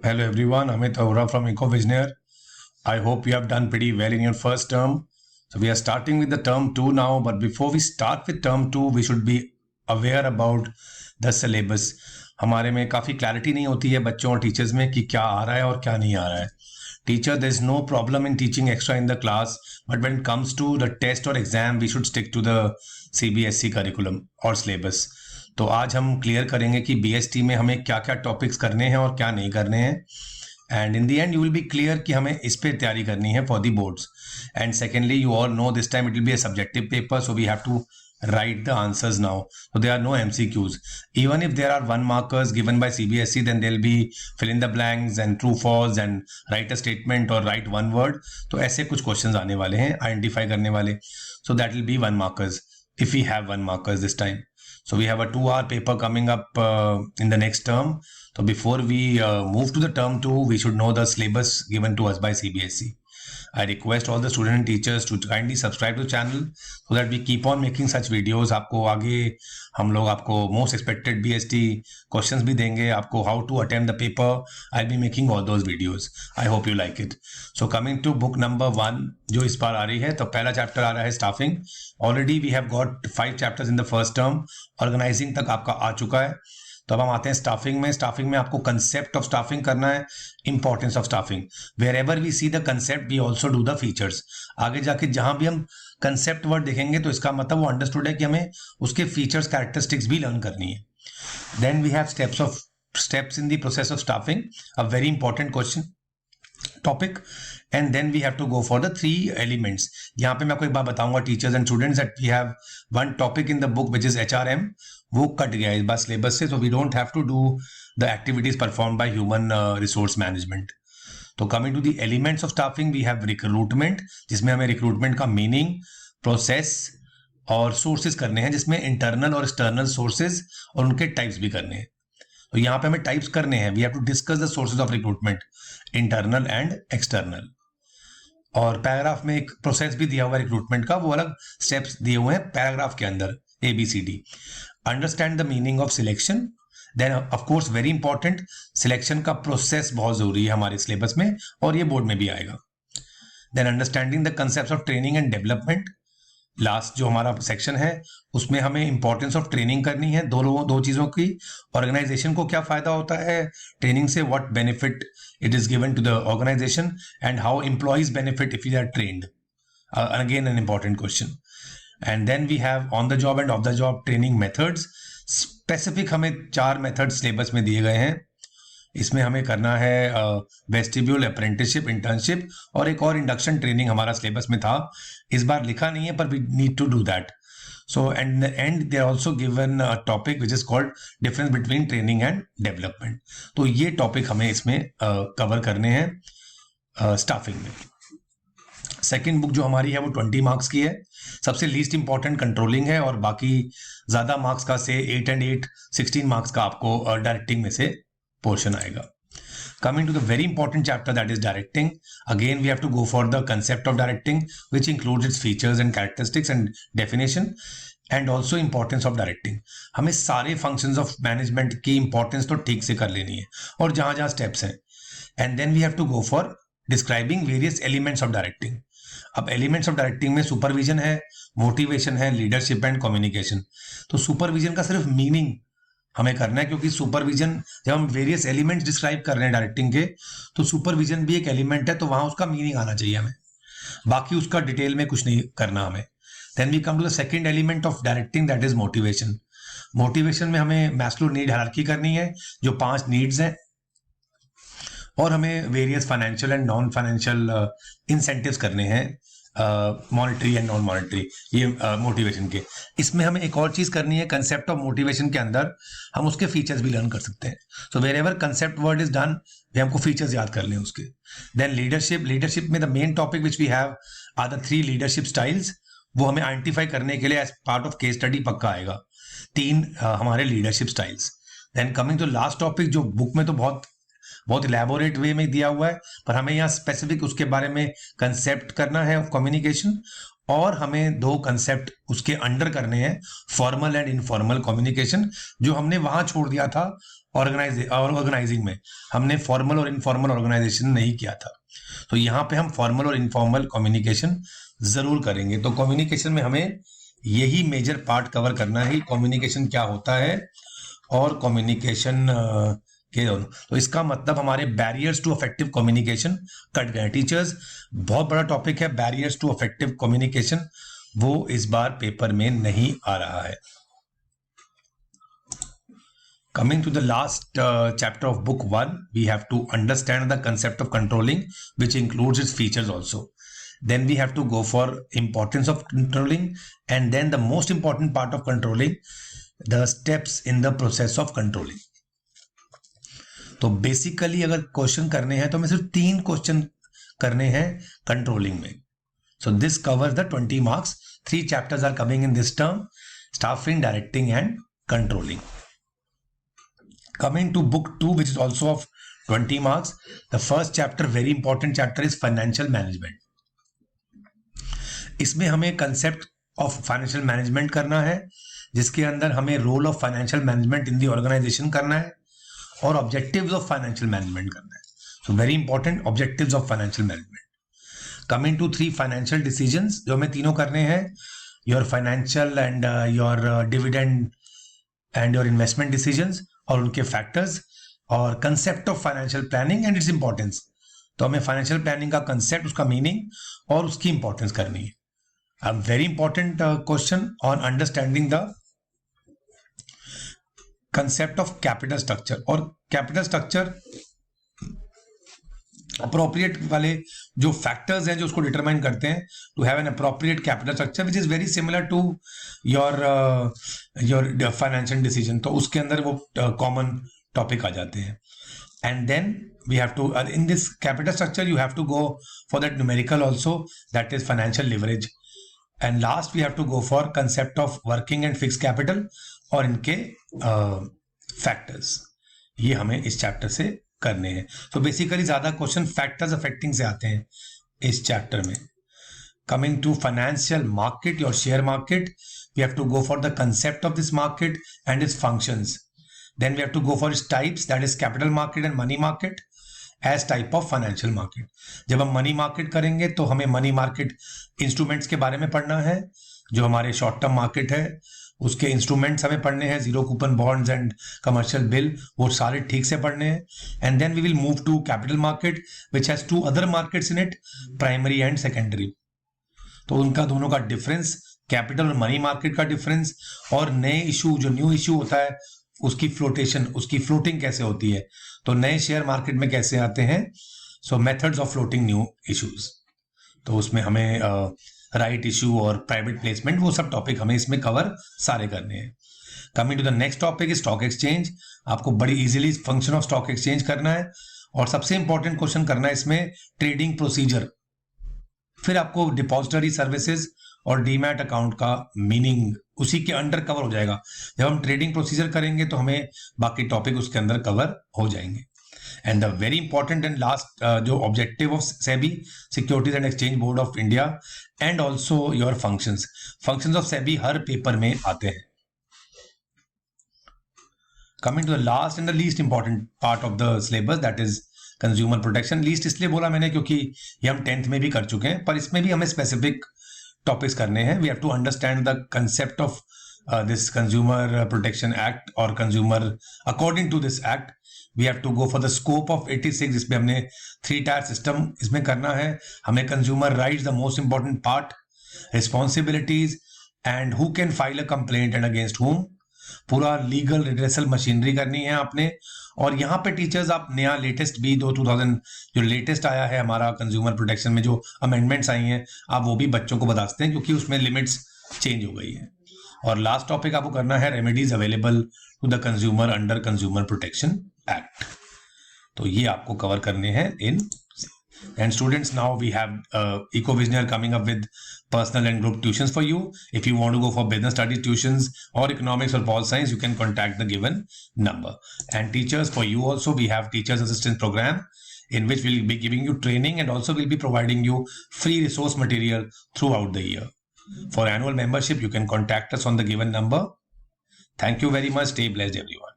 Hello everyone, Amit Arora from EcoVisionaire. I hope you have done pretty well in your first term. So we are starting with the term 2 now, but before we start with term 2, we should be aware about the syllabus. हमारे में काफ़ी clarity नहीं होती है बच्चों और teachers में कि क्या आ रहा है और क्या नहीं आ रहा है. Teacher, there is no problem in teaching extra in the class, but when it comes to the test or exam, we should stick to the CBSE curriculum or syllabus. तो आज हम क्लियर करेंगे कि BST में हमें क्या क्या topics करने हैं और क्या नहीं करने हैं. And in the end you will be clear कि हमें इस पे तैयारी करनी है for the boards. And secondly, you all know this time it will be a subjective paper, so we have to write the answers now. So there are no MCQs. Even if there are 1 markers given by CBSE, then there'll be fill in the blanks and true false and write a statement or write one word. तो ऐसे कुछ questions आने वाले हैं identify करने वाले. So that will be 1 markers if we have 1 markers this time. So we have a 2-hour paper coming up in the next term. So before we move to the term 2, we should know the syllabus given to us by CBSE. I request all the students and teachers to kindly subscribe to the channel so that we keep on making such videos. आपको आगे हम लोग आपको most expected BST questions भी देंगे, आपको how to attempt the paper. I'll be making all those videos. I hope you like it. So coming to book number 1 जो इस बार आ रही है, तो पहला चैप्टर आ रहा है staffing. Already we have got 5 chapters in the first term. Organizing तक आपका आ चुका है. तो अब हम आते हैं स्टाफिंग में. स्टाफिंग में आपको कंसेप्ट ऑफ स्टाफिंग करना है, importance of staffing. Wherever we see the concept we also do the features. आगे जाके जहां भी हम कंसेप्ट वर्ड देखेंगे तो इसका मतलब वो अंडरस्टूड है कि हमें उसके फीचर्स कैरेक्टरिस्टिक्स भी लर्न करनी है. Then we have steps in the process of staffing, a very important question topic. And then we have to go for the 3 elements. यहाँ पे मैं आपको एक बात बताऊंगा teachers and students that we have 1 topic in the book which is HRM. वो cut गया इस बार सिलेबस से, so we don't have to do the activities performed by human resource management. तो coming to the elements of staffing, we have recruitment, जिसमें हमें recruitment का meaning, process और sources करने हैं, जिसमें internal और external sources और उनके types भी करने हैं. तो यहाँ पे हमें types करने हैं. We have to discuss the sources of recruitment, internal and external. और पैराग्राफ में एक प्रोसेस भी दिया हुआ है रिक्रूटमेंट का, वो अलग स्टेप्स दिए हुए हैं पैराग्राफ के अंदर, ABCD. Understand the meaning of selection. Then of course very important, selection का प्रोसेस बहुत जरूरी है हमारे सिलेबस में और ये बोर्ड में भी आएगा. Then understanding the concept of training and development. Last जो हमारा सेक्शन है उसमें हमें इंपॉर्टेंस ऑफ ट्रेनिंग करनी है, दो चीजों की. ऑर्गेनाइजेशन को क्या फायदा होता है ट्रेनिंग से, what benefit it is given to the organization, and how employees benefit if you are trained. Again, an important question. And then we have on the job and off the job training methods. Specific हमें 4 methods syllabus में दिए गए हैं. इसमें हमें करना है vestibule, apprenticeship, internship और एक और इंडक्शन ट्रेनिंग हमारा सिलेबस में था. इस बार लिखा नहीं है पर we need to do that. So and the end they are also given a topic which is called difference between training and development. तो ये टॉपिक हमें इसमें कवर करने हैं स्टाफिंग में. सेकेंड बुक जो हमारी है वो 20 मार्क्स की है. सबसे लीस्ट इंपॉर्टेंट कंट्रोलिंग है और बाकी ज्यादा मार्क्स का से 8 and 8 16 मार्क्स का आपको डायरेक्टिंग में से पोर्शन आएगा. Coming to the very important chapter, that is directing. Again, we have to go for the concept of directing, which includes its features and characteristics and definition, and also importance of directing. हमें सारे functions of management की importance तो ठीक से कर लेनी है और जहाँ जहाँ steps हैं. And then we have to go for describing various elements of directing. अब elements of directing में supervision है, motivation है, leadership and communication. तो supervision का सिर्फ meaning हमें करना है, क्योंकि सुपरविजन जब हम वेरियस एलिमेंट्स डिस्क्राइब कर रहे हैं डायरेक्टिंग के, तो सुपरविजन भी एक एलिमेंट है, तो वहां उसका मीनिंग आना चाहिए हमें, बाकी उसका डिटेल में कुछ नहीं करना हमें. Then we come to the second element of directing, that is motivation. Motivation में हमें मैस्लो नीड हायरार्की करनी है, जो 5 नीड्स हैं, और हमें various financial and non financial incentives करने हैं, मॉनेटरी एंड नॉन मॉनेटरी, ये मोटिवेशन के. इसमें हमें एक और चीज करनी है, कंसेप्ट ऑफ मोटिवेशन के अंदर हम उसके फीचर्स भी लर्न कर सकते हैं. So wherever concept word is done, वे हमको फीचर्स याद कर लें उसके. देन लीडरशिप में the main topic which we have are the 3 leadership styles. वो हमें आइडेंटिफाई करने के लिए as part of case study पक्का आएगा, 3 हमारे leadership styles. Then coming to last topic, जो बुक में तो बहुत इलेबोरेट वे में दिया हुआ है, पर हमें यहाँ स्पेसिफिक उसके बारे में कंसेप्ट करना है ऑफ कम्युनिकेशन और हमें 2 कंसेप्ट उसके अंडर करने हैं, फॉर्मल एंड इनफॉर्मल कम्युनिकेशन, जो हमने वहां छोड़ दिया था ऑर्गेनाइजिंग में। हमने फॉर्मल और इनफॉर्मल ऑर्गेनाइजेशन नहीं किया था, तो यहाँ पे हम फॉर्मल और इनफॉर्मल कम्युनिकेशन जरूर करेंगे। तो कम्युनिकेशन में हमें यही मेजर पार्ट कवर करना है, कम्युनिकेशन क्या होता है और कम्युनिकेशन के दोनों। तो इसका मतलब हमारे barriers to effective communication cut गए। टीचर्स, बहुत बड़ा टॉपिक है बैरियर्स टू इफेक्टिव कम्युनिकेशन, वो इस बार पेपर में नहीं आ रहा है। Coming to the last chapter of book 1, we have to understand the concept of controlling, which includes its features also. Then we have to go for importance of controlling, and then the most important part of controlling, the steps in the process of controlling. तो basically अगर question करने हैं तो हमें सिर्फ 3 question करने हैं controlling में। So this covers the 20 marks. 3 chapters are coming in this term, staffing, directing and controlling. Coming to book 2, which is also of 20 marks, the first chapter, very important chapter, is financial management. इसमें हमें concept of financial management करना है, जिसके अंदर हमें role of financial management in the organization करना है और objectives of financial management करना है. So very important objectives of financial management. Coming to 3 financial decisions, जो हमें तीनों करने हैं, your financial and your dividend and your investment decisions, और उनके फैक्टर्स, और concept of financial planning and its importance. तो हमें फाइनेंशियल प्लानिंग का कंसेप्ट, उसका मीनिंग और उसकी इंपॉर्टेंस करनी है। A very important question on understanding the concept of capital structure. और कैपिटल स्ट्रक्चर अप्रोप्रिएट वाले जो फैक्टर्स हैं जो उसको डिटरमाइन करते हैं to have an appropriate capital structure which is very similar to your financial decision. तो उसके अंदर वो कॉमन टॉपिक आ जाते हैं। And then we have to in this capital structure you have to go for that numerical also, that is financial leverage. And last we have to go for concept of working and fix capital और इनके factors. ये हमें इस chapter से करने हैं। तो basically ज्यादा क्वेश्चन फैक्टर्स अफेक्टिंग से आते हैं इस चैप्टर में। Coming to financial market, your share market, we have to go for the concept of this market and its functions. Then we have to go for its types, that is capital market and money market as type of financial market. जब हम money market करेंगे तो हमें money market instruments के बारे में पढ़ना है, जो हमारे शॉर्ट टर्म मार्केट है उसके इंस्ट्रूमेंट्स हमें पढ़ने हैं, zero coupon bonds and commercial bill, वो सारे ठीक से पढ़ने हैं। And then we will move to capital market which has 2 other markets in it, primary and secondary. तो उनका दोनों का डिफरेंस, कैपिटल और मनी मार्केट का डिफरेंस, और नए इशू, जो न्यू इशू होता है उसकी फ्लोटेशन, उसकी फ्लोटिंग कैसे होती है, तो नए शेयर मार्केट में कैसे आते हैं। So methods of floating new issues, तो उसमें हमें राइट इशू और प्राइवेट प्लेसमेंट, वो सब टॉपिक हमें इसमें कवर सारे करने हैं। Coming to the next topic stock exchange. आपको बड़ी easily function of stock exchange करना है और सबसे इंपॉर्टेंट क्वेश्चन करना है इसमें ट्रेडिंग प्रोसीजर। फिर आपको डिपॉजिटरी सर्विसेज और डीमैट अकाउंट का मीनिंग उसी के अंडर कवर हो जाएगा। जब हम ट्रेडिंग प्रोसीजर करेंगे तो हमें बाकी टॉपिक उसके अंदर कवर हो जाएंगे। And the very important and last जो objective of SEBI, securities and exchange board of India, and also your functions of SEBI हर पेपर में आते हैं। Coming to the last and the least important part of the syllabus, that is consumer protection. Least इसलिए बोला मैंने क्योंकि ये हम 10th में भी कर चुके हैं, पर इसमें भी हमें स्पेसिफिक टॉपिक्स करने हैं। We have to understand the concept of this consumer protection act और consumer according to this act we have to go for the scope of 86, जिसमें हमने 3 टायर सिस्टम इसमें करना है। हमें consumer rights, the most important part, responsibilities and who can file a complaint and against हुम, पूरा legal redressal machinery करनी है आपने। और यहाँ पे टीचर्स आप नया लेटेस्ट भी 2000 जो लेटेस्ट आया है हमारा कंज्यूमर प्रोटेक्शन में, जो अमेंडमेंट्स आई हैं, आप वो भी बच्चों को बता सकते हैं क्योंकि उसमें लिमिट्स चेंज हो गई है। और लास्ट टॉपिक आपको करना है remedies available to the consumer under consumer protection act. तो ये आपको कवर करने हैं इन। And students, now we have EcoVisioneer coming up with personal and group tuitions for you. If you want to go for business studies tuitions or economics or pol science, you can contact the given number. And teachers, for you also, we have teachers assistance program in which we'll be giving you training and also we'll be providing you free resource material throughout the year. For annual membership, you can contact us on the given number. Thank you very much. Stay blessed, everyone.